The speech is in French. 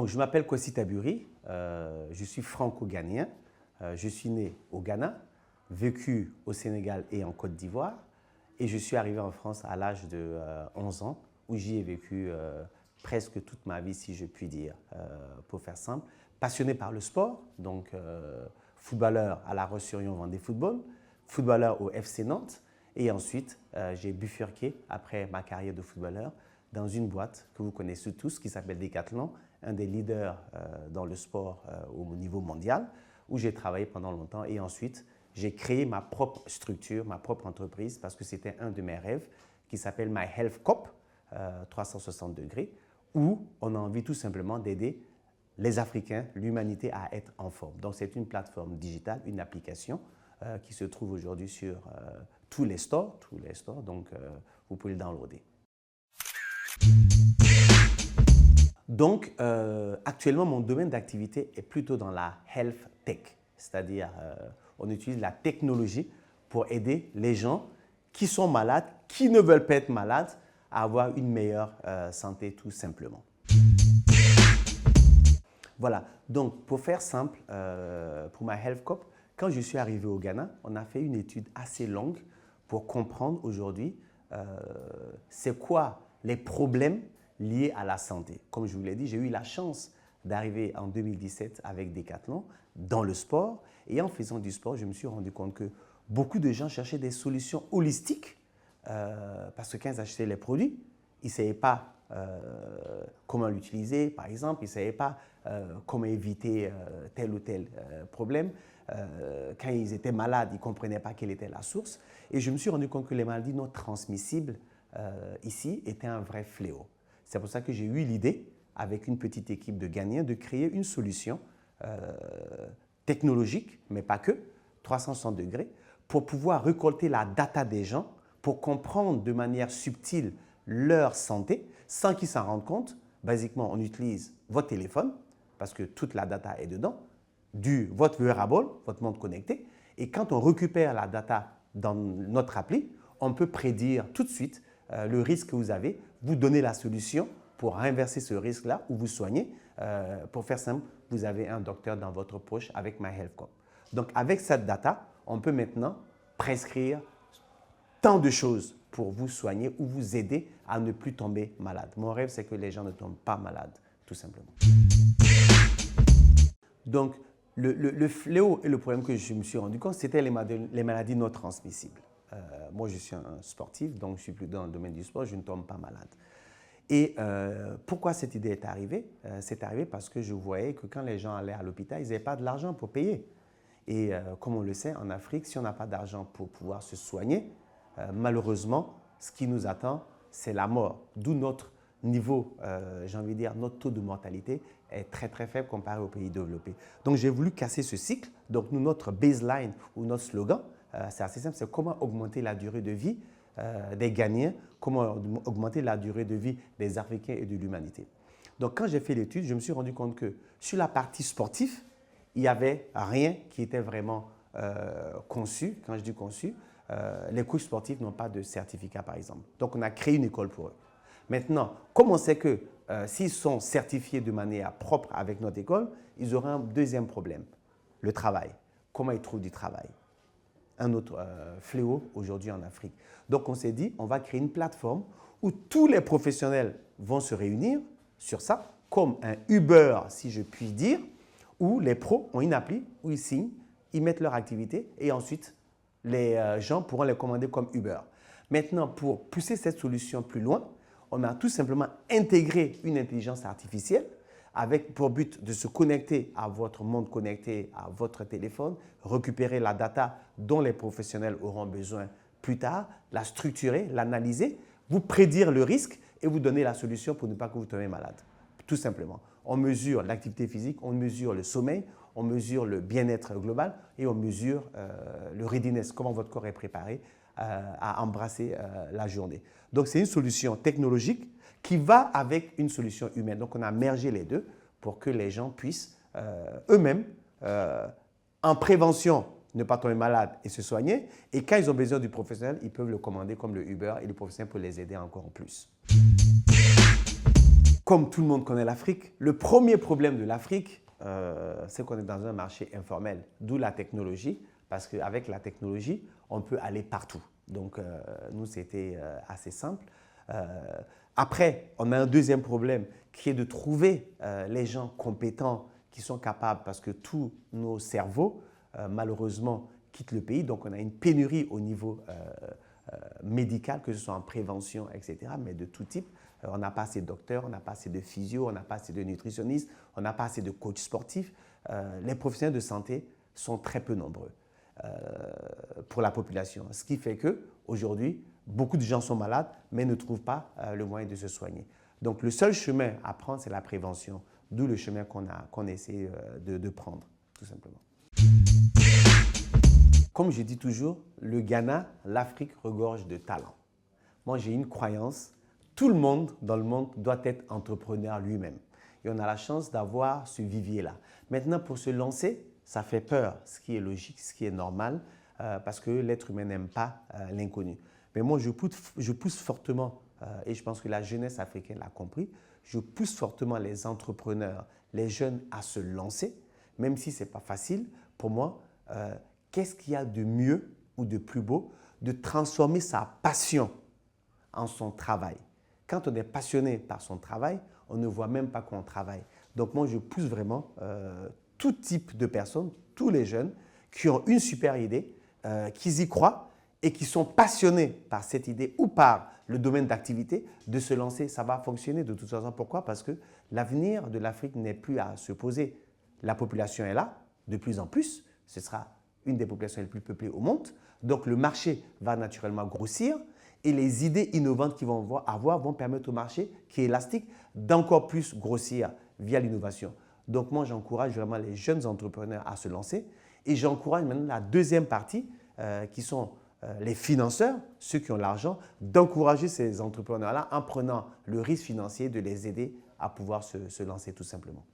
Donc, je m'appelle Kwesi Taburi, je suis franco-ghanéen. Je suis né au Ghana, vécu au Sénégal et en Côte d'Ivoire. Et je suis arrivé en France à l'âge de 11 ans, où j'y ai vécu presque toute ma vie, si je puis dire, pour faire simple. Passionné par le sport, donc footballeur à La Roche-sur-Yon Vendée Football, footballeur au FC Nantes. Et ensuite, j'ai bifurqué, après ma carrière de footballeur, dans une boîte que vous connaissez tous, qui s'appelle Decathlon, un des leaders dans le sport au niveau mondial, où j'ai travaillé pendant longtemps. Et ensuite, j'ai créé ma propre structure, ma propre entreprise, parce que c'était un de mes rêves, qui s'appelle My Health Cop, 360 degrés, où on a envie tout simplement d'aider les Africains, l'humanité à être en forme. Donc, c'est une plateforme digitale, une application qui se trouve aujourd'hui sur tous les stores, donc vous pouvez le downloader. Donc, actuellement, mon domaine d'activité est plutôt dans la health tech, c'est-à-dire on utilise la technologie pour aider les gens qui sont malades, qui ne veulent pas être malades, à avoir une meilleure santé tout simplement. Voilà, donc pour faire simple, pour ma Health Cop, quand je suis arrivé au Ghana, on a fait une étude assez longue pour comprendre aujourd'hui c'est quoi les problèmes liés à la santé. Comme je vous l'ai dit, j'ai eu la chance d'arriver en 2017 avec Decathlon dans le sport. Et en faisant du sport, je me suis rendu compte que beaucoup de gens cherchaient des solutions holistiques parce que quand ils achetaient les produits, ils ne savaient pas comment l'utiliser, par exemple. Ils ne savaient pas comment éviter tel ou tel problème. Quand ils étaient malades, ils ne comprenaient pas quelle était la source. Et je me suis rendu compte que les maladies non transmissibles ici étaient un vrai fléau. C'est pour ça que j'ai eu l'idée, avec une petite équipe de Ghanéens, de créer une solution technologique, mais pas que, 360 degrés, pour pouvoir récolter la data des gens, pour comprendre de manière subtile leur santé, sans qu'ils s'en rendent compte. Basiquement, on utilise votre téléphone, parce que toute la data est dedans, votre wearable, votre montre connectée, et quand on récupère la data dans notre appli, on peut prédire tout de suite le risque que vous avez, vous donner la solution pour inverser ce risque-là ou vous soigner. Pour faire simple, vous avez un docteur dans votre poche avec My Health Cop. Donc, avec cette data, on peut maintenant prescrire tant de choses pour vous soigner ou vous aider à ne plus tomber malade. Mon rêve, c'est que les gens ne tombent pas malades, tout simplement. Donc, le fléau et le problème que je me suis rendu compte, c'était les maladies non transmissibles. Moi, je suis un sportif, donc je suis plus dans le domaine du sport, je ne tombe pas malade. Et pourquoi cette idée est arrivée? C'est arrivé parce que je voyais que quand les gens allaient à l'hôpital, ils n'avaient pas de l'argent pour payer. Et comme on le sait, en Afrique, si on n'a pas d'argent pour pouvoir se soigner, malheureusement, ce qui nous attend, c'est la mort. D'où notre niveau, j'ai envie de dire, notre taux de mortalité est très très faible comparé aux pays développés. Donc j'ai voulu casser ce cycle. Donc nous, notre baseline ou notre slogan, c'est assez simple, c'est comment augmenter la durée de vie des Ghanéens, comment augmenter la durée de vie des Africains et de l'humanité. Donc quand j'ai fait l'étude, je me suis rendu compte que sur la partie sportive, il n'y avait rien qui était vraiment conçu. Quand je dis conçu, les coachs sportifs n'ont pas de certificat, par exemple. Donc, on a créé une école pour eux. Maintenant, comme on sait que s'ils sont certifiés de manière propre avec notre école, ils auront un deuxième problème, le travail. Comment ils trouvent du travail? Un autre fléau aujourd'hui en Afrique. Donc, on s'est dit, on va créer une plateforme où tous les professionnels vont se réunir sur ça, comme un Uber, si je puis dire, où les pros ont une appli, où ils signent, ils mettent leur activité et ensuite, les gens pourront les commander comme Uber. Maintenant, pour pousser cette solution plus loin, on a tout simplement intégré une intelligence artificielle avec pour but de se connecter à votre monde connecté, à votre téléphone, récupérer la data dont les professionnels auront besoin plus tard, la structurer, l'analyser, vous prédire le risque et vous donner la solution pour ne pas que vous tombiez malade. Tout simplement. On mesure l'activité physique, on mesure le sommeil, on mesure le bien-être global et on mesure le readiness, comment votre corps est préparé à embrasser la journée. Donc, c'est une solution technologique qui va avec une solution humaine. Donc, on a mergé les deux pour que les gens puissent eux-mêmes, en prévention, ne pas tomber malade et se soigner. Et quand ils ont besoin du professionnel, ils peuvent le commander comme le Uber et le professionnel peut les aider encore plus. comme tout le monde connaît l'Afrique, le premier problème de l'Afrique, c'est qu'on est dans un marché informel, d'où la technologie, parce qu'avec la technologie, on peut aller partout. Donc, nous, c'était assez simple. Après, on a un deuxième problème qui est de trouver les gens compétents qui sont capables, parce que tous nos cerveaux, malheureusement, quittent le pays. Donc, on a une pénurie au niveau médical, que ce soit en prévention, etc., mais de tout type. On n'a pas assez de docteurs, on n'a pas assez de physio, on n'a pas assez de nutritionnistes, on n'a pas assez de coachs sportifs. Les professionnels de santé sont très peu nombreux pour la population. Ce qui fait qu'aujourd'hui, beaucoup de gens sont malades, mais ne trouvent pas le moyen de se soigner. Donc, le seul chemin à prendre, c'est la prévention, d'où le chemin qu'on essaie de prendre, tout simplement. Comme je dis toujours, le Ghana, l'Afrique regorge de talents. Moi, j'ai une croyance, tout le monde dans le monde doit être entrepreneur lui-même. Et on a la chance d'avoir ce vivier-là. Maintenant, pour se lancer, ça fait peur, ce qui est logique, ce qui est normal, parce que l'être humain n'aime pas l'inconnu. Mais moi, je pousse fortement, et je pense que la jeunesse africaine l'a compris, je pousse fortement les entrepreneurs, les jeunes à se lancer, même si ce n'est pas facile. Pour moi, qu'est-ce qu'il y a de mieux ou de plus beau de transformer sa passion en son travail? Quand on est passionné par son travail, on ne voit même pas qu'on travaille. Donc moi, je pousse vraiment tout type de personnes, tous les jeunes qui ont une super idée, qui y croient et qui sont passionnés par cette idée ou par le domaine d'activité, de se lancer. Ça va fonctionner de toute façon. Pourquoi? Parce que l'avenir de l'Afrique n'est plus à se poser. La population est là, de plus en plus. Ce sera une des populations les plus peuplées au monde. Donc le marché va naturellement grossir et les idées innovantes qu'ils vont avoir vont permettre au marché, qui est élastique, d'encore plus grossir via l'innovation. Donc moi, j'encourage vraiment les jeunes entrepreneurs à se lancer et j'encourage maintenant la deuxième partie qui sont les financeurs, ceux qui ont l'argent, d'encourager ces entrepreneurs-là en prenant le risque financier de les aider à pouvoir se lancer tout simplement.